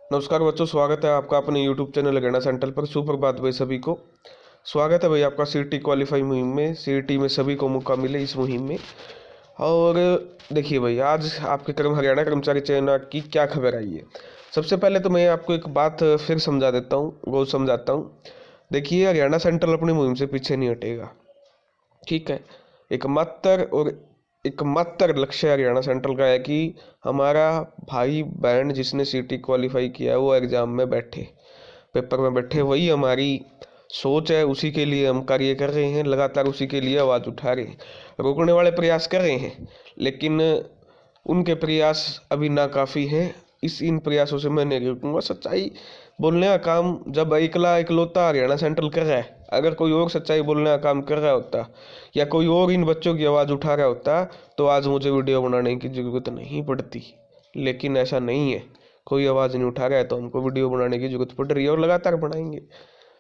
नमस्कार बच्चों, स्वागत है आपका अपने YouTube चैनल गणना सेंटर पर। सुप्रभात भाई सभी को। स्वागत है भाई आपका सीईटी क्वालिफाई मुहिम में। सीईटी में सभी को मौका मिले इस मुहिम में। और देखिए भाई, आज आपके हरियाणा कर्मचारी चयन आयोग की क्या खबर आई है। सबसे पहले तो मैं आपको एक बात फिर समझा देता हूँ, वो समझाता हूँ। देखिए, हरियाणा सेंट्रल अपनी मुहिम से पीछे नहीं हटेगा, ठीक है। एकमात्र लक्ष्य हरियाणा सेंट्रल का है कि हमारा भाई बहन जिसने सीटी क्वालिफाई किया है वो एग्ज़ाम में बैठे, पेपर में बैठे। वही हमारी सोच है, उसी के लिए हम कार्य कर रहे हैं, लगातार उसी के लिए आवाज़ उठा रहे हैं, रोकने वाले प्रयास कर रहे हैं, लेकिन उनके प्रयास अभी नाकाफ़ी हैं। इन प्रयासों से मैं नहीं रुकूंगा। सच्चाई बोलने का काम जब इकलौता हरियाणा सेंट्रल कर रहा है, अगर कोई और सच्चाई बोलने का काम कर रहा होता या कोई और इन बच्चों की आवाज़ उठा रहा होता तो आज मुझे वीडियो बनाने की ज़रूरत नहीं पड़ती। लेकिन ऐसा नहीं है, कोई आवाज़ नहीं उठा रहा है तो हमको वीडियो बनाने की ज़रूरत पड़ रही है और लगातार बनाएंगे।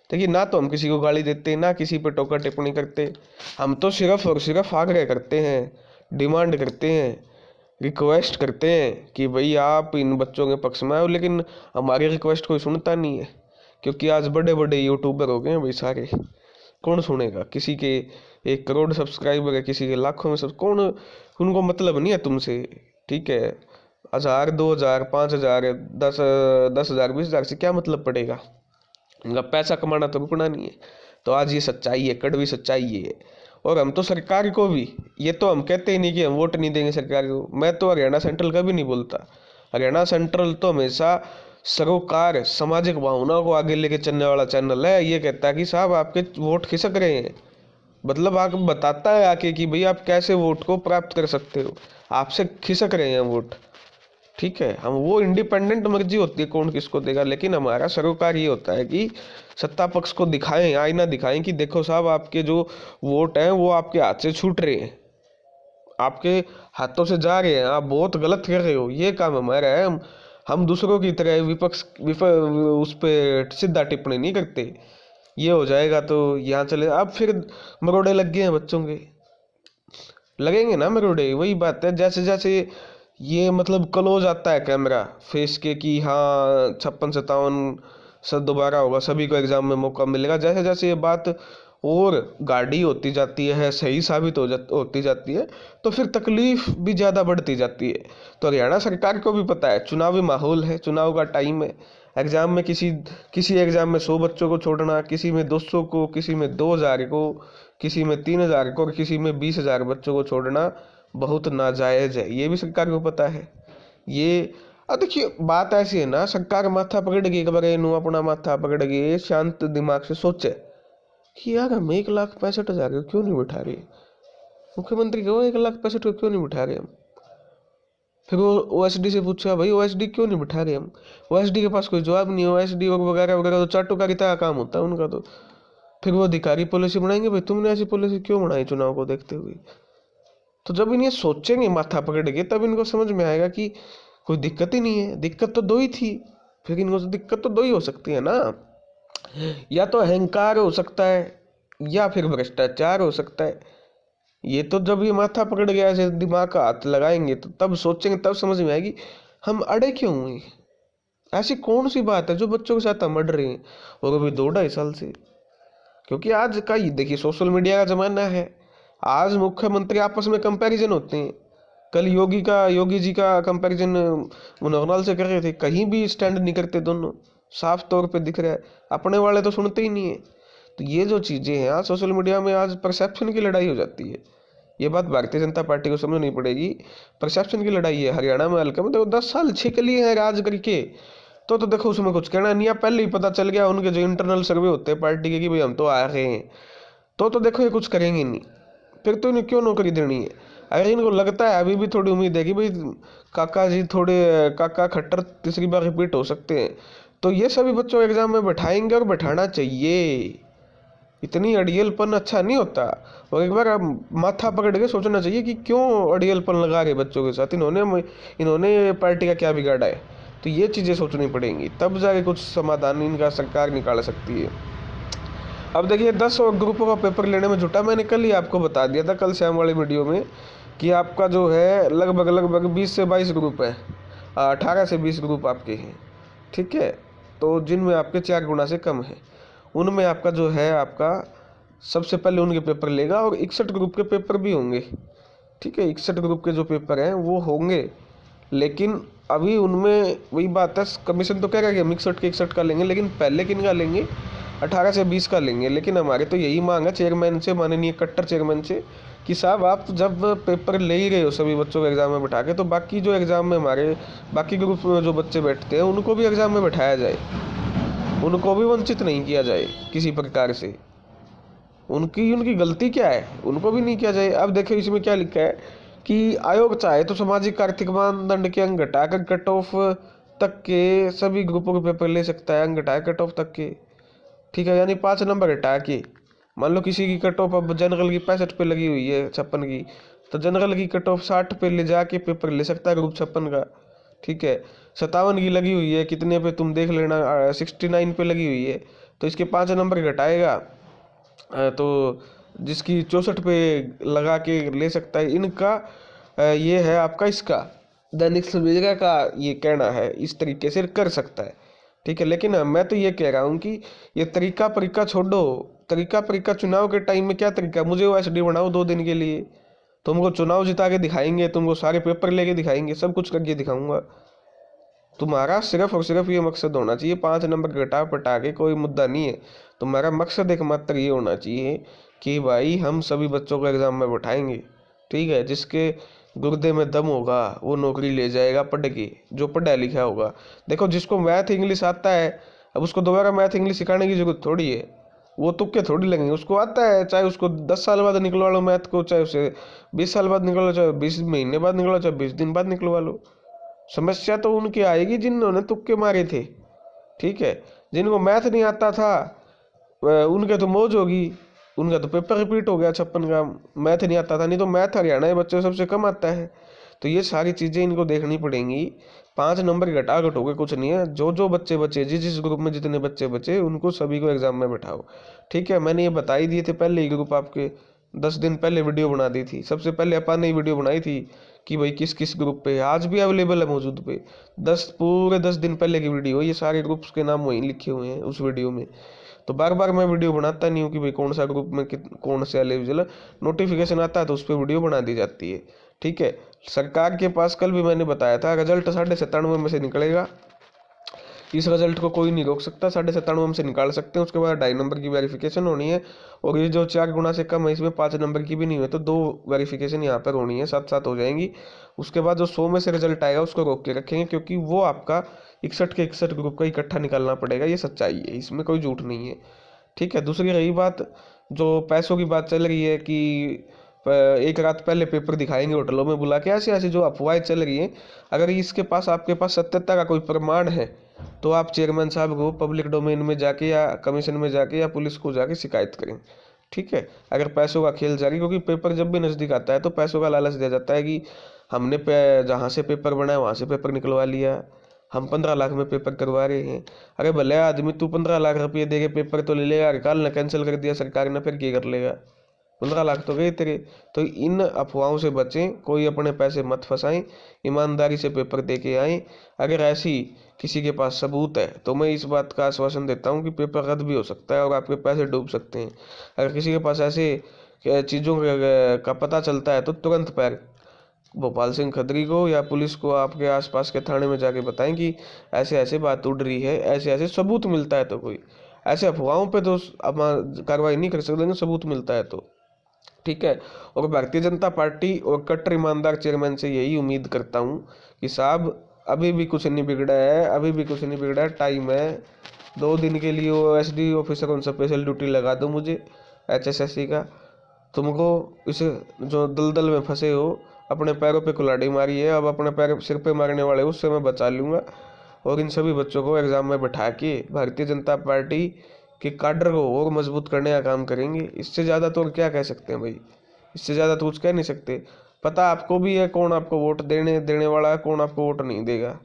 देखिए, ना तो हम किसी को गाली देते, ना किसी पे टोका टिप्पणी करते। हम तो सिर्फ और सिर्फ आग्रह करते हैं, डिमांड करते हैं, रिक्वेस्ट करते हैं कि भाई आप इन बच्चों के पक्ष में आओ। लेकिन हमारी रिक्वेस्ट कोई सुनता नहीं है, क्योंकि आज बड़े बड़े यूट्यूबर हो गए हैं भाई सारे। कौन सुनेगा? किसी के 1 करोड़ सब्सक्राइबर है, किसी के लाखों में सब। कौन? उनको मतलब नहीं है तुमसे, ठीक है। 1000, 2000, 5000, 10,000, 20,000 से क्या मतलब पड़ेगा? उनका पैसा कमाना तो रुकना नहीं है। तो आज ये सच्चाई है, कड़वी सच्चाई ये है। और हम तो सरकार को भी, ये तो हम कहते ही नहीं कि हम वोट नहीं देंगे सरकार को। मैं तो हरियाणा सेंट्रल का भी नहीं बोलता। हरियाणा सेंट्रल तो हमेशा सरोकार, सामाजिक भावनाओं को आगे लेके चलने वाला चैनल है। ये कहता है कि साहब आपके वोट खिसक रहे हैं, मतलब आप बताता है आके कि भाई आप कैसे वोट को प्राप्त कर सकते हो, आपसे खिसक रहे हैं वोट, ठीक है। हम वो इंडिपेंडेंट मर्जी होती है कौन किसको देगा, लेकिन हमारा सरोकार ये होता है कि सत्ता पक्ष को दिखाएं, आईना दिखाएं कि देखो साहब आपके जो वोट हैं वो आपके हाथ से छूट रहे हैं, आपके हाथों से जा रहे हैं, आप बहुत गलत कर रहे हो। ये काम हमारा है। हम दूसरों की तरह उस पर सीधा टिप्पणी नहीं करते। ये हो जाएगा तो यहाँ चले। अब फिर मरोड़े लग गए हैं बच्चों के, लगेंगे ना मरोड़े। वही बात है, जैसे जैसे ये मतलब क्लोज आता है कैमरा फेस के कि हाँ 56-57 सब दोबारा होगा, सभी को एग्जाम में मौका मिलेगा, जैसे जैसे ये बात और गाढ़ी होती जाती है, सही साबित होती जाती है, तो फिर तकलीफ भी ज़्यादा बढ़ती जाती है। तो हरियाणा सरकार को भी पता है, चुनावी माहौल है, चुनाव का टाइम है। एग्जाम में किसी किसी एग्जाम में 100 बच्चों को छोड़ना, किसी में 200 को, किसी में 2000 को, किसी में 3000 को और किसी में 20,000 बच्चों को छोड़ना बहुत नाजायज़ है। ये भी सरकार को पता है। ये अब देखिए, बात ऐसी है ना, सरकार माथा पकड़ गई, खबर है अपना माथा पकड़ गई, शांत दिमाग से सोचे कि यार हम 1,65,000 को क्यों नहीं बिठा रहे, मुख्यमंत्री को 1,65,000 को क्यों नहीं बिठा रहे हम। फिर वो ओएसडी से पूछा, भाई ओएसडी क्यों नहीं बिठा रहे हम। ओएसडी के पास कोई जवाब नहीं है। ओएसडी और वगैरह वगैरह तो चाटुकारिता का काम होता है उनका। तो फिर वो अधिकारी पॉलिसी बनाएंगे, भाई तुमने ऐसी पॉलिसी क्यों बनाई चुनाव को देखते हुए। तो जब इन्हें सोचेंगे माथा पकड़ के, तब इनको समझ में आएगा कि कोई दिक्कत ही नहीं है। दिक्कत तो दो ही थी, फिर इनको दिक्कत तो दो ही हो सकती है ना, या तो अहंकार हो सकता है या फिर भ्रष्टाचार हो सकता है। ये तो जब ये माथा पकड़ गया, ऐसे दिमाग का हाथ लगाएंगे तो तब सोचेंगे, तब समझ में आएगी हम अड़े क्यों हुए। ऐसी कौन सी बात है जो बच्चों के साथ हम अड़ रहे हैं, और अभी 2-2.5 साल से। क्योंकि आज का ये देखिए, सोशल मीडिया का जमाना है। आज मुख्यमंत्री आपस में कंपैरिजन होते हैं। कल योगी जी का कंपैरिजन मनोहरलाल से कर रहे थे, कहीं भी स्टैंड नहीं करते दोनों, साफ तौर पे दिख रहा है। अपने वाले तो सुनते ही नहीं है। तो ये जो चीज़ें हैं आज सोशल मीडिया में, आज परसेप्शन की लड़ाई हो जाती है। ये बात भारतीय जनता पार्टी को समझनी पड़ेगी। परसेप्शन की लड़ाई है। हरियाणा में हल्के में देखो 10 साल छिक लिए हैं राज करके, तो देखो उसमें कुछ कहना नहीं है। पहले ही पता चल गया उनके जो इंटरनल सर्वे होते हैं पार्टी के कि भाई हम तो आ रहे हैं, तो देखो ये कुछ करेंगे नहीं। फिर तो इन्हें क्यों नौकरी देनी है। अगर इनको लगता है, अभी भी थोड़ी उम्मीद है कि भाई काका जी थोड़े, काका खट्टर तीसरी बार रिपीट हो सकते हैं, तो ये सभी बच्चों को एग्जाम में बैठाएंगे और बैठाना चाहिए। इतनी अड़ियलपन अच्छा नहीं होता। और एक बार आप माथा पकड़ के सोचना चाहिए कि क्यों अड़ियलपन लगा रहे बच्चों के साथ। इन्होंने पार्टी का क्या बिगाड़ा है। तो ये चीज़ें सोचनी पड़ेंगी, तब जाके कुछ समाधान इनका सरकार निकाल सकती है। अब देखिए, 10 और ग्रुपों का पेपर लेने में जुटा। मैंने कल ही आपको बता दिया था, कल शाम वाली वीडियो में, कि आपका जो है लगभग लगभग 20 से 22 ग्रुप है, 18 से 20 ग्रुप आपके हैं। ठीक है। तो जिनमें आपके 4 गुना से कम है उनमें आपका जो है आपका सबसे पहले उनके पेपर लेगा, और 61 ग्रुप के पेपर भी होंगे। ठीक है, 61 ग्रुप के जो पेपर हैं वो होंगे, लेकिन अभी उनमें वही बात है, कमीशन तो कह रहा है कि हम 61 के 61 का लेंगे, लेकिन पहले किन का लेंगे, 18 से 20 का लेंगे। लेकिन हमारे तो यही मांग है चेयरमैन से, माननीय कट्टर चेयरमैन से, कि साहब आप जब पेपर ले ही रहे हो सभी बच्चों को एग्ज़ाम में बैठा के, तो बाकी जो एग्ज़ाम में हमारे बाकी ग्रुप में जो बच्चे बैठते हैं उनको भी एग्ज़ाम में बैठाया जाए, उनको भी वंचित नहीं किया जाए किसी प्रकार से। उनकी उनकी गलती क्या है, उनको भी नहीं किया जाए। अब देखो इसमें क्या लिखा है कि आयोग चाहे तो सामाजिक आर्थिक मानदंड के अंक घटाकर कट ऑफ तक के सभी ग्रुपों के पेपर ले सकता है, अंक घटाए कट ऑफ तक के। ठीक है, यानी 5 नंबर हटा के, मान लो किसी की कट ऑफ अब जनरल की 65 पे लगी हुई है 56 की, तो जनरल की कट ऑफ 60 पे ले जाके पेपर ले सकता है ग्रुप 56 का। ठीक है, 57 की लगी हुई है, कितने पे तुम देख लेना, 69 पे लगी हुई है, तो इसके 5 नंबर घटाएगा, तो जिसकी 64 पे लगा के ले सकता है। इनका ये है आपका इसका दैनिक सवेरा का ये कहना है, इस तरीके से कर सकता है। ठीक है, लेकिन मैं तो ये कह रहा हूँ कि ये तरीका परीका छोड़ो, तरीका परीका चुनाव के टाइम में क्या तरीका, मुझे वो एसडी बनाओ 2 दिन के लिए, तुमको चुनाव जिता के दिखाएंगे, तुमको सारे पेपर लेके दिखाएंगे, सब कुछ करके दिखाऊंगा। तुम्हारा सिर्फ और सिर्फ ये मकसद होना चाहिए, 5 नंबर घटा पटा के कोई मुद्दा नहीं है। तुम्हारा मकसद एकमात्र ये होना चाहिए कि भाई हम सभी बच्चों को एग्जाम में बैठाएंगे। ठीक है, जिसके गुर्दे में दम होगा वो नौकरी ले जाएगा पढ़ के, जो पढ़ा लिखा होगा। देखो जिसको मैथ इंग्लिश आता है, अब उसको दोबारा मैथ इंग्लिश सिखाने की जरूरत थोड़ी है, वो तुक्के थोड़ी लगेंगे, उसको आता है, चाहे उसको 10 साल बाद निकलवा लो मैथ को, चाहे उसे 20 साल बाद निकलवा लो, चाहे 20 महीने बाद निकलवा लो, चाहे 20 दिन बाद निकलवा लो। समस्या तो उनकी आएगी जिन्होंने तुक्के मारे थे। ठीक है, जिनको मैथ नहीं आता था उनके तो मौज होगी, उनका तो पेपर रिपीट हो गया 56 का, मैथ नहीं आता था, नहीं तो मैथ हरियाणा के बच्चों सबसे कम आता है। तो ये सारी चीज़ें इनको देखनी पड़ेंगी। 5 नंबर घटा घटोगे कुछ नहीं है, जो जो बच्चे बचे, जिस जिस ग्रुप में जितने बच्चे बचे उनको सभी को एग्जाम में बैठाओ। ठीक है, मैंने ये बता ही दिए थे पहले ही, ग्रुप आपके 10 दिन पहले वीडियो बना दी थी, सबसे पहले अपन ने वीडियो बनाई थी कि भाई किस किस ग्रुप पे, आज भी अवेलेबल है मौजूद पे, 10 दिन पहले की वीडियो, ये सारे ग्रुप्स के नाम वहीं लिखे हुए हैं उस वीडियो में। तो बार बार मैं वीडियो बनाता नहीं हूँ कि भाई कौन सा ग्रुप में कौन से अवेलेबल, नोटिफिकेशन आता है तो उस पर वीडियो बना दी जाती है। ठीक है, सरकार के पास कल भी मैंने बताया था रिजल्ट 97.5 में से निकलेगा, इस रिजल्ट को कोई नहीं रोक सकता, 97.5 में से निकाल सकते हैं। उसके बाद 2.5 नंबर की वेरिफिकेशन होनी है, और ये जो 4 गुना से कम है इसमें 5 नंबर की भी नहीं है, तो 2 वेरिफिकेशन यहाँ पर होनी है, साथ साथ हो जाएंगी। उसके बाद जो 100 में से रिजल्ट आएगा उसको रोक के रखेंगे, क्योंकि वो आपका 61 के 61 ग्रुप का इकट्ठा निकालना पड़ेगा, ये सच्चाई है, इसमें कोई झूठ नहीं है। ठीक है, दूसरी रही बात, जो पैसों की बात चल रही है कि एक रात पहले पेपर दिखाएंगे होटलों में बुला के, ऐसे ऐसे जो अफवाहें चल रही हैं, अगर इसके पास आपके पास सत्यता का कोई प्रमाण है तो आप चेयरमैन साहब को पब्लिक डोमेन में जाके या कमीशन में जाके या पुलिस को जाके शिकायत करें। ठीक है, अगर पैसों का खेल जारी, क्योंकि पेपर जब भी नज़दीक आता है तो पैसों का लालच दिया जाता है कि हमने जहाँ से पेपर बनाया वहाँ से पेपर निकलवा लिया, हम 15 लाख में पेपर करवा रहे हैं। अरे भले आदमी तू 15 लाख रुपये दे के पेपर तो ले लेगा, कल ना कैंसिल कर दिया सरकार ने, फिर क्या कर लेगा, 15 लाख तो गए तेरे। तो इन अफवाहों से बचें, कोई अपने पैसे मत फंसाएं, ईमानदारी से पेपर दे के आएँ। अगर ऐसी किसी के पास सबूत है तो मैं इस बात का आश्वासन देता हूँ कि पेपर रद्द भी हो सकता है और आपके पैसे डूब सकते हैं। अगर किसी के पास ऐसे चीज़ों का पता चलता है तो तुरंत पैर भोपाल सिंह खत्री को या पुलिस को आपके आसपास के थाने में जाके बताएं कि ऐसे ऐसे बात उड़ रही है, ऐसे ऐसे सबूत मिलता है तो कोई, ऐसे अफवाहों पे तो अब कार्रवाई नहीं कर सकते, लेकिन सबूत मिलता है तो। ठीक है, और भारतीय जनता पार्टी और कट्टर ईमानदार चेयरमैन से यही उम्मीद करता हूँ कि साहब अभी भी कुछ नहीं बिगड़ा है, अभी भी कुछ नहीं बिगड़ा है, टाइम है, 2 दिन के लिए वो एसडी ऑफिसर उन स्पेशल ड्यूटी लगा दो मुझे HSSC का। तुमको इस जो दलदल में फंसे हो, अपने पैरों पे कुल्हाड़ी मारी है, अब अपने पैर सिर पे मारने वाले उससे मैं बचा लूँगा, और इन सभी बच्चों को एग्ज़ाम में बैठा के भारतीय जनता पार्टी के काडर को और मजबूत करने का काम करेंगे। इससे ज़्यादा तो और क्या कह सकते हैं भाई, इससे ज़्यादा तो कुछ कह नहीं सकते। पता आपको भी है कौन आपको वोट देने वाला है, कौन आपको वोट नहीं देगा।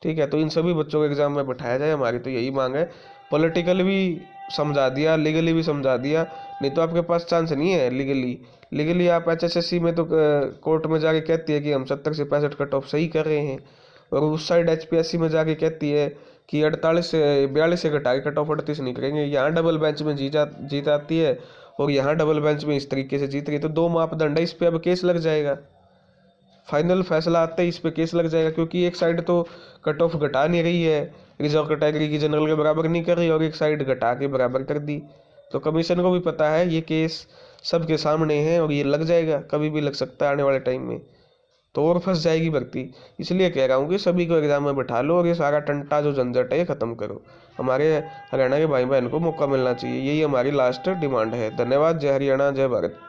ठीक है, तो इन सभी बच्चों को एग्ज़ाम में बैठाया जाए, हमारी तो यही मांग है। पॉलिटिकल भी समझा दिया, लीगली भी समझा दिया, नहीं तो आपके पास चांस नहीं है लीगली आप HSSC में तो कोर्ट में जाके कहती है कि हम 70 से 65 कट ऑफ सही कर रहे हैं, और उस साइड HPSC में जाके कहती है कि 48 से 42 से घटा के कट ऑफ 38 नहीं करेंगे। यहाँ डबल बेंच में जीत आती है और यहाँ डबल बेंच में इस तरीके से जीत रही है, तो 2 मापदंड है, इस पे अब केस लग जाएगा। फाइनल फैसला आते ही इस पे केस लग जाएगा, क्योंकि एक साइड तो कट ऑफ घटा नहीं रही है, रिजर्व कैटेगरी की जनरल के बराबर नहीं कर रही, और एक साइड घटा के बराबर कर दी। तो कमीशन को भी पता है ये केस सबके सामने है और ये लग जाएगा, कभी भी लग सकता है आने वाले टाइम में, तो और फंस जाएगी भर्ती। इसलिए कह रहा हूँ कि सभी को एग्जाम में बैठा लो और ये सारा टंटा जो झंझट है ये खत्म करो। हमारे हरियाणा के भाई बहन को मौका मिलना चाहिए, यही हमारी लास्ट डिमांड है। धन्यवाद। जय हरियाणा, जय भारत।